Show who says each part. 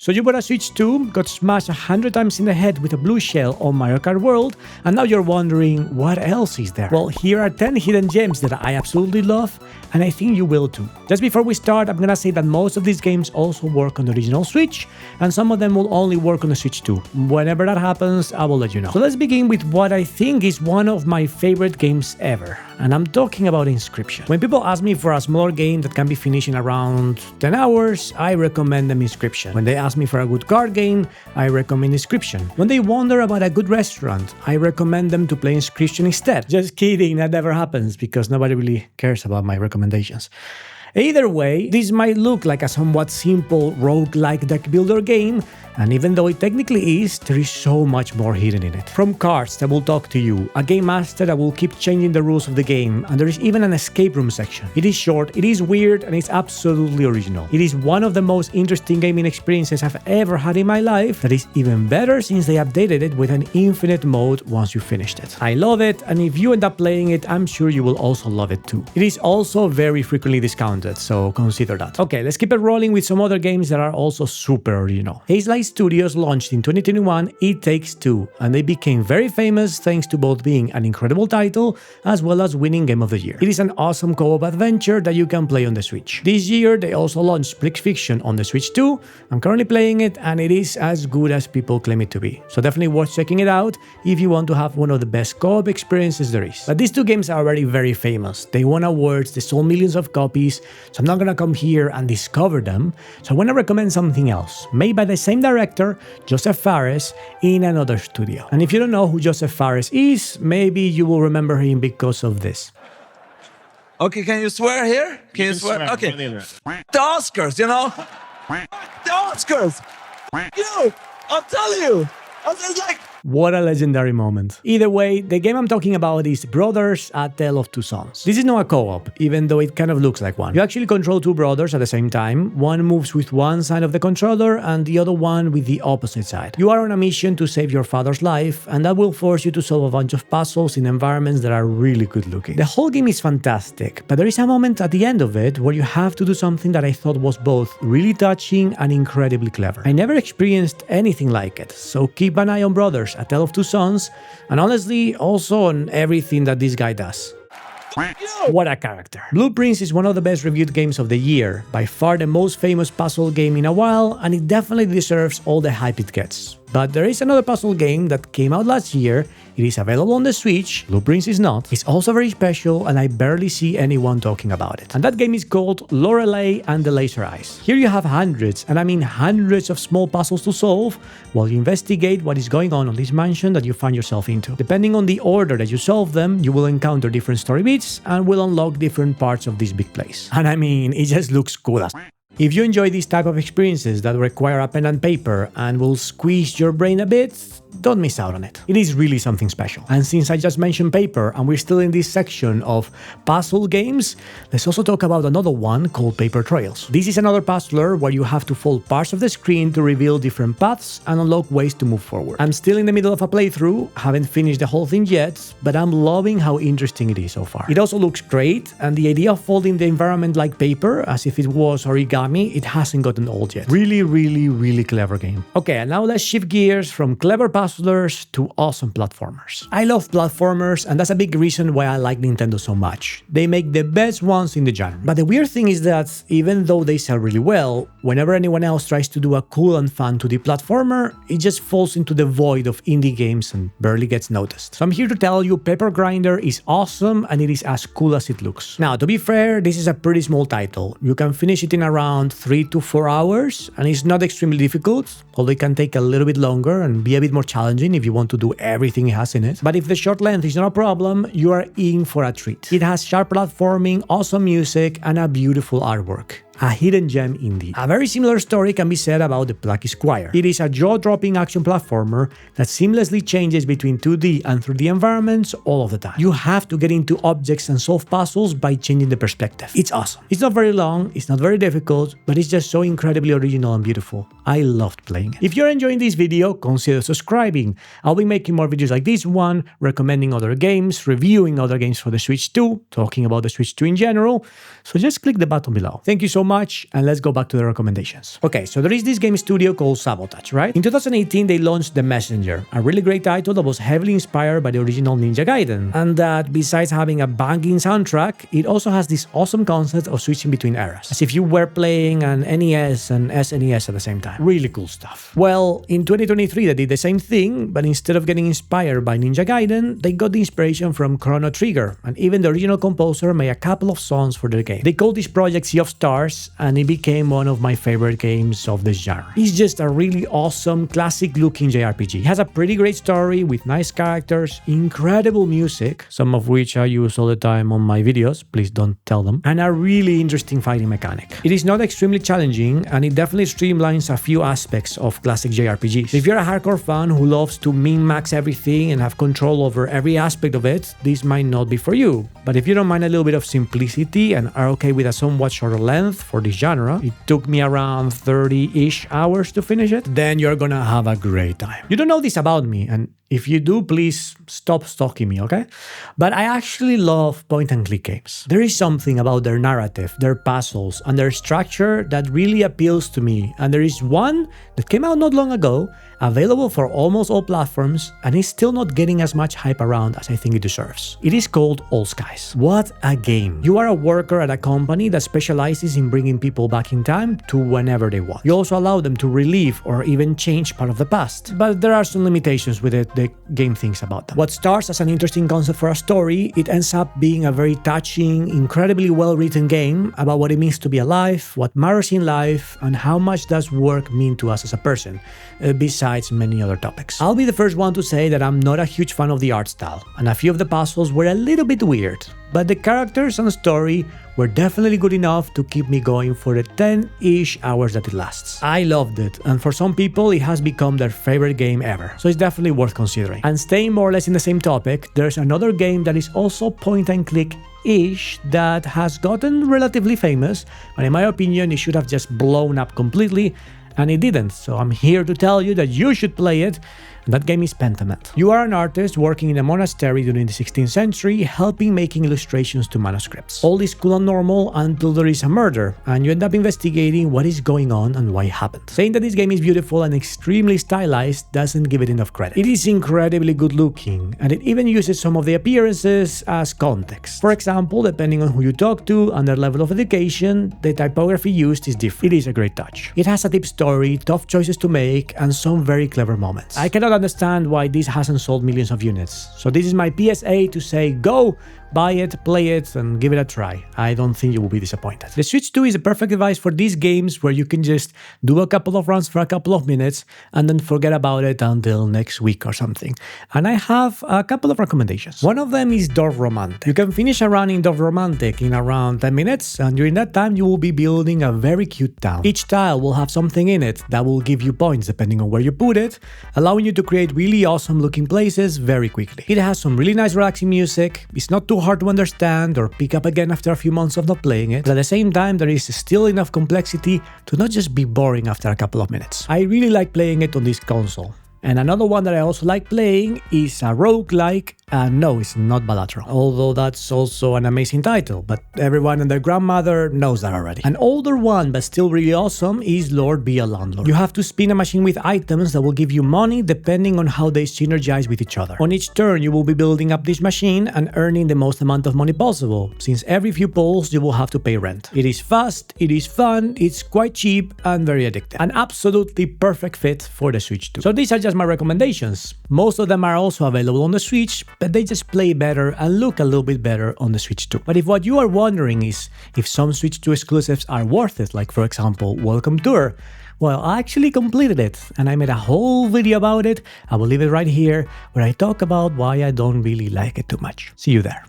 Speaker 1: So you bought a Switch 2, got smashed 100 times in the head with a blue shell on Mario Kart World, and now you're wondering what else is there? Well, here are 10 hidden gems that I absolutely love, and I think you will too. Just before we start, I'm gonna say that most of these games also work on the original Switch, and some of them will only work on the Switch 2. Whenever that happens, I will let you know. So let's begin with what I think is one of my favorite games ever, and I'm talking about Inscryption. When people ask me for a smaller game that can be finished in around 10 hours, I recommend them Inscryption. When they ask me for a good card game, I recommend Inscryption. When they wonder about a good restaurant, I recommend them to play Inscryption instead. Just kidding, that never happens because nobody really cares about my recommendations. Either way, this might look like a somewhat simple roguelike deck builder game, and even though it technically is, there is so much more hidden in it. From cards that will talk to you, a game master that will keep changing the rules of the game, and there is even an escape room section. It is short, it is weird, and it's absolutely original. It is one of the most interesting gaming experiences I've ever had in my life that is even better since they updated it with an infinite mode once you finished it. I love it, and if you end up playing it, I'm sure you will also love it too. It is also very frequently discounted, so consider that. Okay, let's keep it rolling with some other games that are also super original. Hazelight Studios launched in 2021 It Takes Two, and they became very famous thanks to both being an incredible title as well as winning Game of the Year. It is an awesome co-op adventure that you can play on the Switch. This year they also launched Plucky Fiction on the Switch 2. I'm currently playing it and it is as good as people claim it to be. So definitely worth checking it out if you want to have one of the best co-op experiences there is. But these two games are already very famous. They won awards, they sold millions of copies, so I'm not gonna come here and discover them. So I wanna recommend something else, made by the same director, Joseph Fares, in another studio. And if you don't know who Joseph Fares is, maybe you will remember him because of this.
Speaker 2: Okay, can you swear here? Can you swear? Okay. The Oscars, you know? The Oscars! You! I'll tell you! I was like...
Speaker 1: What a legendary moment. Either way, the game I'm talking about is Brothers: A Tale of Two Sons. This is not a co-op, even though it kind of looks like one. You actually control two brothers at the same time. One moves with one side of the controller and the other one with the opposite side. You are on a mission to save your father's life, and that will force you to solve a bunch of puzzles in environments that are really good looking. The whole game is fantastic, but there is a moment at the end of it where you have to do something that I thought was both really touching and incredibly clever. I never experienced anything like it, so keep an eye on Brothers: A Tale of Two Sons, and honestly, also on everything that this guy does. What a character. Blueprints is one of the best reviewed games of the year, by far the most famous puzzle game in a while, and it definitely deserves all the hype it gets. But there is another puzzle game that came out last year. It is available on the Switch, Blueprints is not. It's also very special and I barely see anyone talking about it. And that game is called Lorelei and the Laser Eyes. Here you have hundreds, and I mean hundreds of small puzzles to solve while you investigate what is going on this mansion that you find yourself into. Depending on the order that you solve them, you will encounter different story beats and will unlock different parts of this big place. And I mean, it just looks cool as... If you enjoy these type of experiences that require a pen and paper and will squeeze your brain a bit, don't miss out on it. It is really something special. And since I just mentioned paper and we're still in this section of puzzle games, let's also talk about another one called Paper Trails. This is another puzzler where you have to fold parts of the screen to reveal different paths and unlock ways to move forward. I'm still in the middle of a playthrough, haven't finished the whole thing yet, but I'm loving how interesting it is so far. It also looks great, and the idea of folding the environment like paper, as if it was origami, it hasn't gotten old yet. Really clever game. Okay, and now let's shift gears from clever puzzlers to awesome platformers. I love platformers, and that's a big reason why I like Nintendo so much. They make the best ones in the genre. But the weird thing is that even though they sell really well, whenever anyone else tries to do a cool and fun 2D platformer, it just falls into the void of indie games and barely gets noticed. So I'm here to tell you Paper Grinder is awesome and it is as cool as it looks. Now, to be fair, this is a pretty small title. You can finish it in around 3 to 4 hours, and it's not extremely difficult, although it can take a little bit longer and be a bit more challenging if you want to do everything it has in it. But if the short length is not a problem, you are in for a treat. It has sharp platforming, awesome music, and a beautiful artwork. A hidden gem indeed. A very similar story can be said about the Plucky Squire. It is a jaw-dropping action platformer that seamlessly changes between 2D and 3D environments all of the time. You have to get into objects and solve puzzles by changing the perspective. It's awesome. It's not very long, it's not very difficult, but it's just so incredibly original and beautiful. I loved playing it. If you're enjoying this video, consider subscribing. I'll be making more videos like this one, recommending other games, reviewing other games for the Switch 2, talking about the Switch 2 in general, so just click the button below. Thank you so much, and let's go back to the recommendations. Okay, so there is this game studio called Sabotage, right? In 2018, they launched The Messenger, a really great title that was heavily inspired by the original Ninja Gaiden, and that besides having a banging soundtrack, it also has this awesome concept of switching between eras, as if you were playing an NES and SNES at the same time. Really cool stuff. Well, in 2023, they did the same thing, but instead of getting inspired by Ninja Gaiden, they got the inspiration from Chrono Trigger, and even the original composer made a couple of songs for the game. They called this project Sea of Stars, and it became one of my favorite games of this genre. It's just a really awesome, classic-looking JRPG. It has a pretty great story with nice characters, incredible music, some of which I use all the time on my videos, please don't tell them, and a really interesting fighting mechanic. It is not extremely challenging, and it definitely streamlines a few aspects of classic JRPGs. If you're a hardcore fan who loves to min-max everything and have control over every aspect of it, this might not be for you. But if you don't mind a little bit of simplicity and are okay with a somewhat shorter length for this genre, it took me around 30-ish hours to finish it, then you're gonna have a great time. You don't know this about me, and if you do, please stop stalking me, okay? But I actually love point-and-click games. There is something about their narrative, their puzzles, and their structure that really appeals to me, and there is one that came out not long ago, available for almost all platforms, and is still not getting as much hype around as I think it deserves. It is called Old Skies. What a game. You are a worker at a company that specializes in bringing people back in time to whenever they want. You also allow them to relive or even change part of the past, but there are some limitations with it the game thinks about them. What starts as an interesting concept for a story, it ends up being a very touching, incredibly well-written game about what it means to be alive, what matters in life, and how much does work mean to us as a person, besides many other topics. I'll be the first one to say that I'm not a huge fan of the art style, and a few of the puzzles were a little bit weird, but the characters and story were definitely good enough to keep me going for the 10-ish hours that it lasts. I loved it, and for some people it has become their favorite game ever, so it's definitely worth considering. And staying more or less in the same topic, there's another game that is also point-and-click-ish that has gotten relatively famous, but in my opinion it should have just blown up completely, and it didn't, so I'm here to tell you that you should play it. That game is Pentiment. You are an artist working in a monastery during the 16th century, helping making illustrations to manuscripts. All is cool and normal until there is a murder, and you end up investigating what is going on and why it happened. Saying that this game is beautiful and extremely stylized doesn't give it enough credit. It is incredibly good looking, and it even uses some of the appearances as context. For example, depending on who you talk to and their level of education, the typography used is different. It is a great touch. It has a deep story, tough choices to make, and some very clever moments. I cannot understand why this hasn't sold millions of units. So this is my PSA to say go, buy it, play it, and give it a try. I don't think you will be disappointed. The Switch 2 is a perfect device for these games where you can just do a couple of runs for a couple of minutes and then forget about it until next week or something. And I have a couple of recommendations. One of them is Dorfromantik. You can finish a run in Dorfromantik in around 10 minutes, and during that time you will be building a very cute town. Each tile will have something in it that will give you points depending on where you put it, allowing you to create really awesome looking places very quickly. It has some really nice relaxing music, it's not too hard to understand or pick up again after a few months of not playing it, but at the same time there is still enough complexity to not just be boring after a couple of minutes. I really like playing it on this console. And another one that I also like playing is a roguelike, and no, it's not Balatro, although that's also an amazing title, but everyone and their grandmother knows that already. An older one, but still really awesome, is Lord Be a Landlord. You have to spin a machine with items that will give you money depending on how they synergize with each other. On each turn, you will be building up this machine and earning the most amount of money possible, since every few pulls you will have to pay rent. It is fast, it is fun, it's quite cheap, and very addictive. An absolutely perfect fit for the Switch 2. So these are just my recommendations. Most of them are also available on the Switch, but they just play better and look a little bit better on the Switch 2. But if what you are wondering is if some Switch 2 exclusives are worth it, like for example Welcome Tour, well, I actually completed it and I made a whole video about it. I will leave it right here where I talk about why I don't really like it too much. See you there.